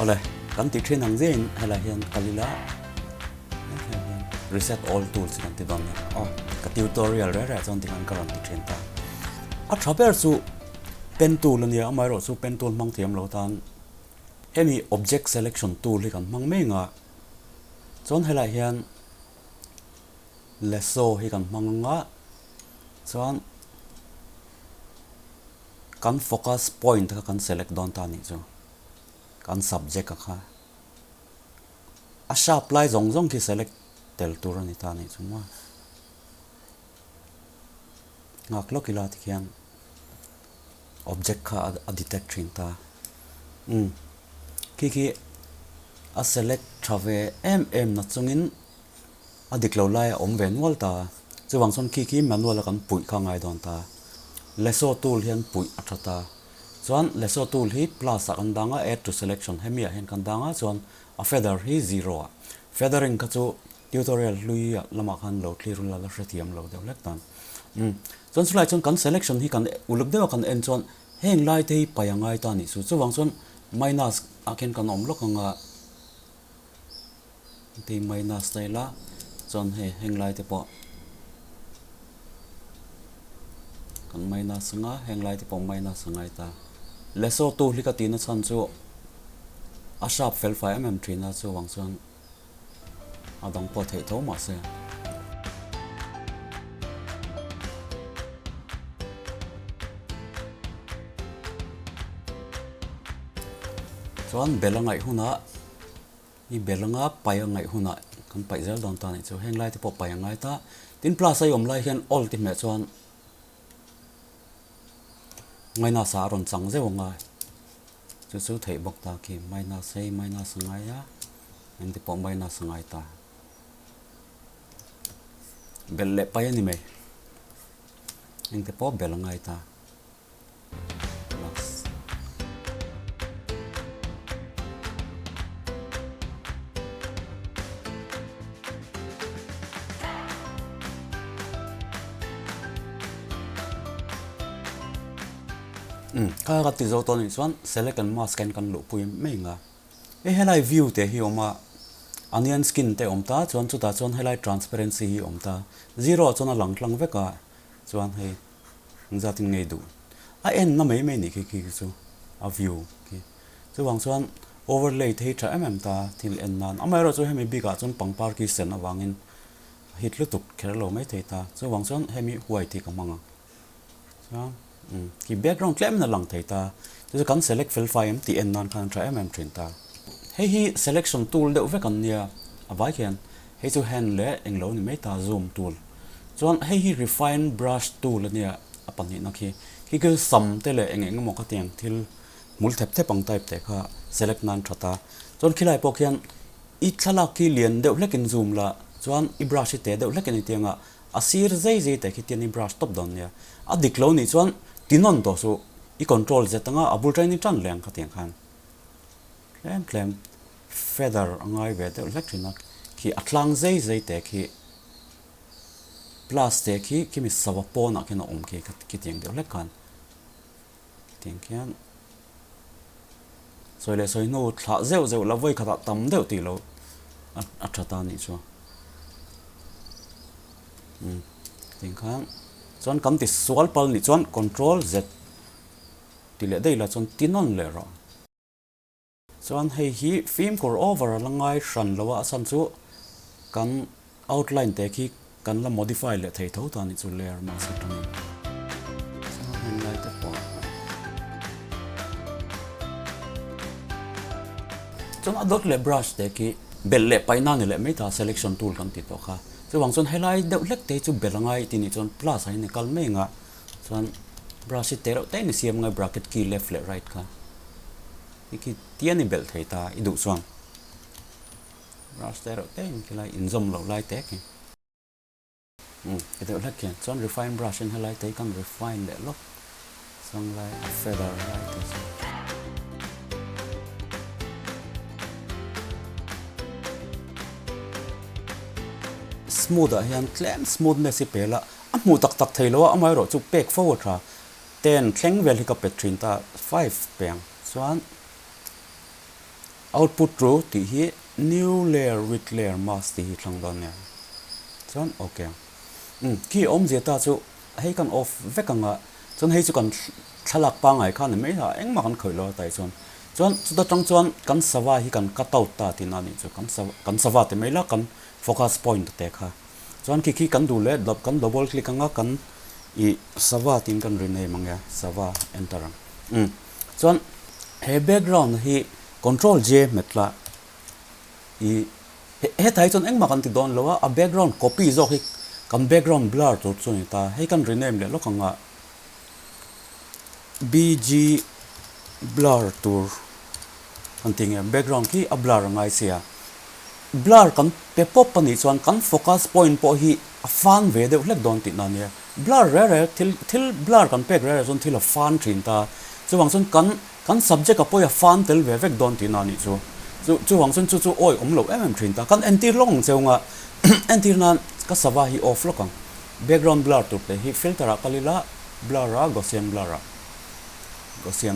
ole kan ti thin hang zin hala hian kalila reset all tools kan ti don ka tutorial re chon ti kan karam ti thin ta a thaber chu pen tool ania amai ro chu pen tool mang thiam lo tan hemi object selection tool hi kan mang me nga chon hala hian lasso hi kan mang nga chon kan focus point ka kan select don ta ni chu kan subject ka a sharp lai zong zong ki select tel tur ani ta ni chu ma ngak lo kila ti khian object kha a detect thin ta ki a select thave na chungin a diklo lai om ven wal ta chuwang son ki manual kan pui kha ngai don ta lasso tool hian pui athata chuan lasso tool hi plus kan danga add to selection hemia hen kan danga chuan a feather hi 0 a feathering ka chu tutorial lui lama khan lo clear la la hrethiam lo de lek tan chuan sulai chuan kan selection hi kan uluk dewa kan en chuan heng lai te hi payangai ta ni chuwang chuan minus aken kan om lok anga ti minus tai la chuan heng lai te po kan minus nga heng lai te po minus ngai ta lasso tool hi ka ti na chan chu a sharp fel 5mm na chuwang chuan adang po thei tho ma se chuan belangai huna i belanga payangai huna kan paizel don ta ni chu heng lai te po payangai ta tin plus ai om lai hian all ti me chuan ngaina sa ron chang ze wanga chu thei bok ta ki minus ngai ya en te po minus ngai ta belle payani me en te po belangai ta plus ka ga ti zo to ni chuan select and mask kan lu pui me nga e helai view te hi oma onion skin te om ta chuan chu ta chuan helai transparency hi om ta 0 chuan a lang tlang veka chuan hei zating nei du a en na mai mai ni ki chu a view ki chuwang chuan overlay the tha ta thil en nan amai ro chu hemi bika chuan pangpar ki sen awangin hit lu tuk kherlo mai thei ta chuwang chuan hemi huai ti ka manga chuan ki background claim na lang thei ta chu kan select fill file ti en nan kan tha thin ta hi selection tool deuh ve kan nia avai khian hei chu hand le englo ni mai ta zoom tool chuan hi refine brush tool ania apan ni na ki ke sam te le engeng mo ka tiang thil mul thep thep ang type te kha select nan thata chuan khilai po khian i thlala ki lian deuh lekin zoom la chuan i brush te deuh lekin tianga asir zai te ki tian i brush top don nia a diklo ni chuan tinon to su i control z tanga abul training tan leng ka tiang khan claim feather angai ve te electrina ki atlang zai te ki plus te ki mi sawa pona ki na ki tiang de lek kan tiang kian soile soi no thla zeu la voi khata tam deu ti lo a thata ni chu tiang khan chuan kam ti sual pal ni chuan control z ti le dei la chuan tinon le ro chuan hei hi film core over langai hran lowa san chu kan outline te khi kan la modify le thei tho ta ni chu layer ma sa tani chuan lai te po chuan adot le brush te ki bel le paina ni le meta selection tool kan ti to kha chuwang chuan helai deuh lek te chu belangai ti ni chuan plus hai ni kal me nga chuan brush te ro te ni siam ngai bracket key left le right kha ki tiani bel thei ta i du chuan brush te ro te ki lai in zom lo lai te ki cái đó là kiện chọn refine brush in helai te kan refine le lo sang lai feather lai te smooth hian claim smoothness i pela amu tak thei lo amai ro chu pek forward ra 10 thleng vel hi ka petrin ta 5 peng chuan output true ti hi new layer with layer mask ti hi thlang don ya chuan okay khi om zeta chu hei kan off vekanga chuan hei chu kan thalak pa ngai khan mai ha engma kan khoilo tai chuan chuta tang chuan kan sawa hi kan cut out ta tin ani chu kan sawa te mai la kan focus point te kha chuan khi kan du le kan double click anga kan i sawa tin kan rename manga sawa enter chuan he background hi control j metla i he thai chon engma kan ti don lowa a background copy zo hi kan background blur to chuni ta he kan rename le lokanga bg blur tour anting background ki a blur ngai sia blur kan pe pop pani chuan kan focus point po hi a fan ve de lek don ti na ne blur re til blur kan pek re zon til a fan thin ta chuwang chon kan subject a po ya fan tel ve vek don ti na ni chu wang chon chu oi lo thin ta kan anti long cheunga anti na ka sawa hi off lokang background blur tu pe hi filter a kalila blur a gaussian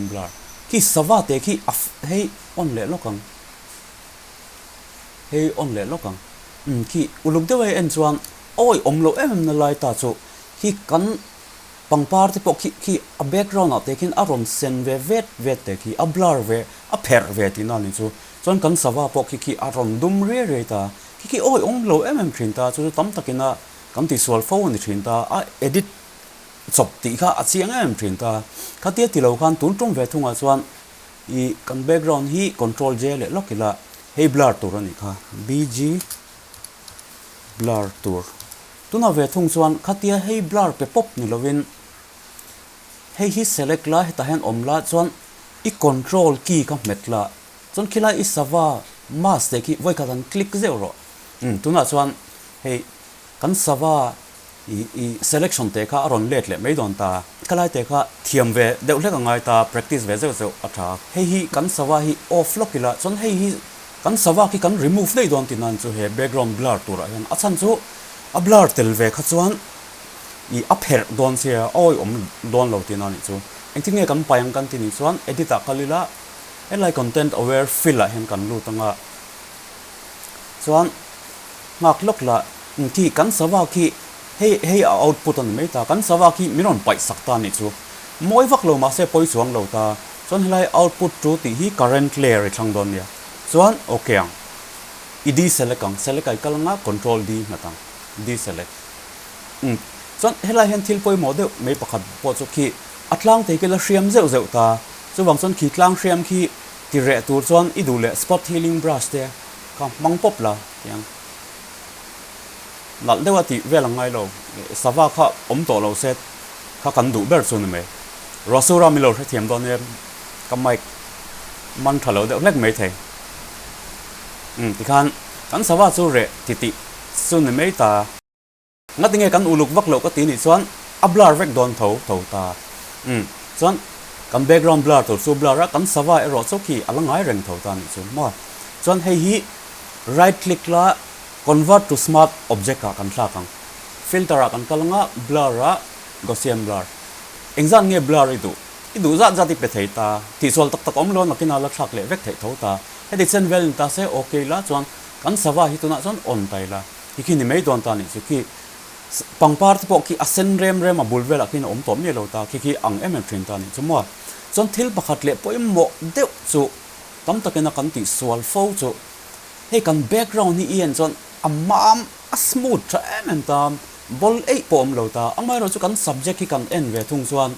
blur ki sawa te ki hei on le lokang ki uluk de wei en chuan oi lo na lai ta chu hi kan pangpar te po ki a background a tekin a ron sen ve vet te ki a blur ve a pher ve ti na ni chu chuan kan sawa po ki a ron dum re ta ki oi lo thin ta chu tam takina kam ti sol phone ni thin ta a edit chop ti kha a chiang thin ta khatia ti lo khan tun tum ve thunga chuan i kan background hi control j le lokila hey blur tur ani kha bg blur tur tuna ve thung chuan khatia hey blur pe pop ni lovin hey hi select la heta hen omla chuan i control key ka metla chuan khila i sawa mask te ki voi ka dan click zero tuna chuan hey kan sawa i selection te kha aron let le mai don ta kalai te kha thiam ve deuh hlek angai ta practice ve zeu atha hey hi kan sawa hi off lokila chuan hey hi kan sawa ki kan remove dei don tinan chu he background blur tura hian achan chu a blur tel ve kha chuan i apher don sia oi don lo tinan chu engtinge kan payang kan tini chuan edit a kalila like content aware fill a hen kan lu tanga chuan ngak lokla ki kan sawa ki hey output an mai ta kan sawa ki miron pai sakta ni chu moi vak lo ma se poi chuang lo ta chuan helai output tu ti hi current layer i thlang don ya chuan okay ang i select ai kalanga control d matang deselect chuan helai hen thil poi model mai pakhat po chu ki atlang te kela hriam zeu ta chuwang chuan ki tlang hriam ki ti re tur chuan i du le spot healing brush te ka mang pop la yang lal dewa ti velangai lo sawa kha to lo set kha kan du ber chun me rasura mi lo thiam don em kamai man thalo de lek mai thei ti khan kan sawa chu re ti sun me ta ngatinge kan uluk vak lo ka ti ni chuan a blur vek don tho ta chuan kan background blur to so blur kan sawa ero choki alangai reng tho ta ni chu mo chuan hei hi right click la convert to smart object ka kan thla kang filter a kan kalanga blur a gaussian blur engzan nge blur idu za ti pe thei ta ti sol tak om lo nakina la thak le vek thei tho ta hedi chen vel ta se okay la chuan kan sawa hi tuna chuan on tai la hi ni mei don ta ni chu ki pangpar te po ki asen rem a bulvel akin om tom ni lo ta ki ang thin ta ni chu mo chuan thil pakhat le poim mo deuh chu tam takena kan ti sol fo chu hey kan background ni ian chuan amam a smooth tra tam bol ei pom lo ta amai ro chu kan subject ki kan en ve thung chuan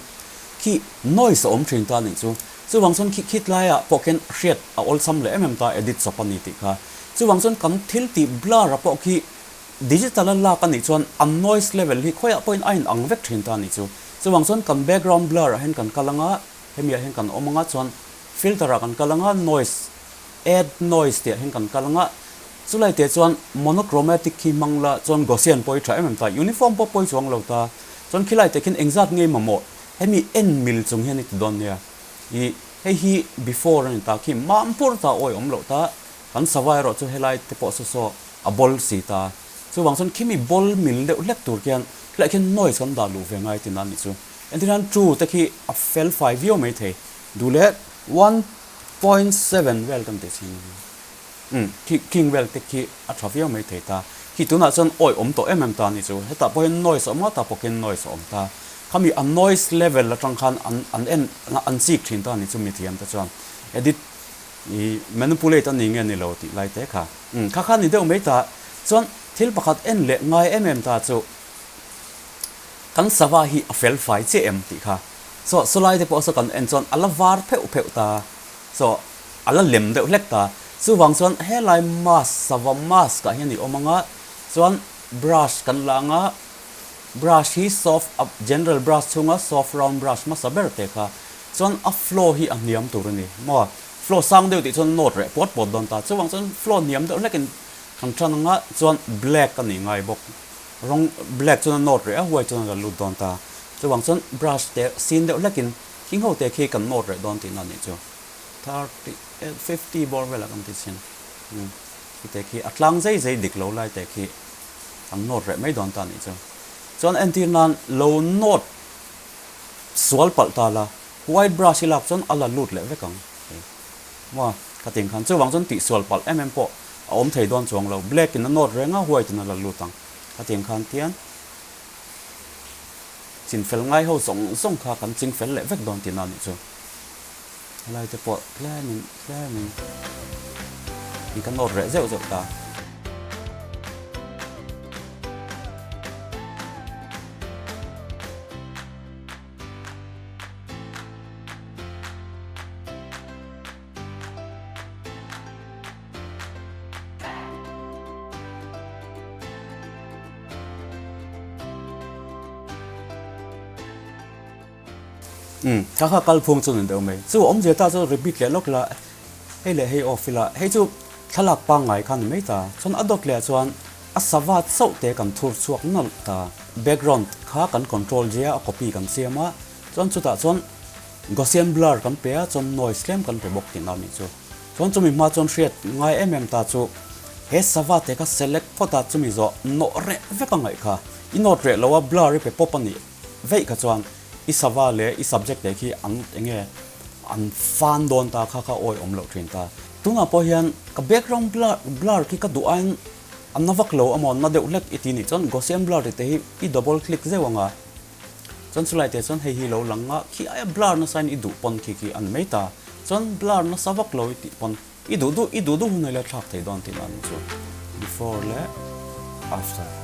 ki noise om thin ta ni chu wang chuan ki khit lai a poken hriat a ol sam le ta edit chapani ti kha wang chuan kan thil ti blur a po ki digital la kan ni chuan a noise level hi khoya point ain ang vek thin ta ni chu wang chuan kan background blur a hen kan kalanga hemia hen kan omanga chuan filter a kan kalanga noise add noise te hen kan kalanga chulai te chuan monochromatic ki mangla chuan gaussian poi tha ta uniform poi chuang lo ta chuan khilai te kin exact nge mamo hemi n mil chung hen ti don ya i hi before ni ta ki mampur ta oi lo ta kan sawai ro chu helai te po so a bol si ta chu wang chuan kimi bol mil de lek tur kian khilai kin noise kan da lu ve ngai tin an ni chu entiran true te ki a fel 5 yo mai the du le 1 0.7 vel kan te chin king vel te ki a thavia mai thei ta ki tuna chon oi om to ta ni chu heta point noise om ta poken noise om ta khami a noise level la tang khan an sik thin ta ni chu mi thiam ta chuan edit i manipulate ani nge ni lo ti lai te kha kha ni deuh mai ta chuan thil pakhat en le ngai ta chu kan sawa hi a fel fai che em ti kha so lai te po so kan en chon ala var pheu ta so ala lem deuh hlek ta chu wang chuan helai mask sawa mask ka hian ni omanga chuan brush kan langa brush hi soft up general brush chunga soft round brush ma saber te kha chuan a flow hi a niam tur ni mo flow sang deuh ti chuan note re pot don ta chuwang chuan flow niam deuh lekin kan chananga chuan black ani ngai bok rong black chuan note re a white chuan la lut don ta chuwang chuan brush te sin deuh lekin king ho te khi kan note re don ti na ni chu 50 bor vela kan ti sin ki te khi atlang zai dik lo lai te khi kan note re mai don ta ni chu chuan antinan low note sual pal ta la white brush ilak chuan ala lut le vekang wa ka ting khan chuwang chuan ti sual pal po om thei don chuang lo black in note renga white in la lutang ka ting khan tian chin fel ngai ho song kha kan ching fel le vek don ti na ni chu lai te po planning ni kan note re zeu ta kha kal phung chun de mai chu om je ta chu repeat le lok la hei off la hei chu thalak pa ngai khan mai ta chon adok le chuan a sawat so te kan thur chuak nal ta background kha kan control je a copy kan siama chon chu ta chon gaussian blur kan pe a chon noise lem kan pe bok tin ani chu chon chu mi ma chon hriat ngai ta chu he sawat te ka select phota chu mi zo no re ve ka ngai kha I not re lo blur pe pop ani ve ka chuan I sawa le I subject te khi an fan don ta kha oi om lo thin ta tuna po hian ka background blur ki ka duan an nawak lo amon na deuh lek itini chon gaussian blur te hi I double click zewanga chon sulai te chon hei hi lo langa khi ai blur na sign I du pon ki an meita chon blur na sawak lo ti pon I du hunai le thak thei don tin an chu before le after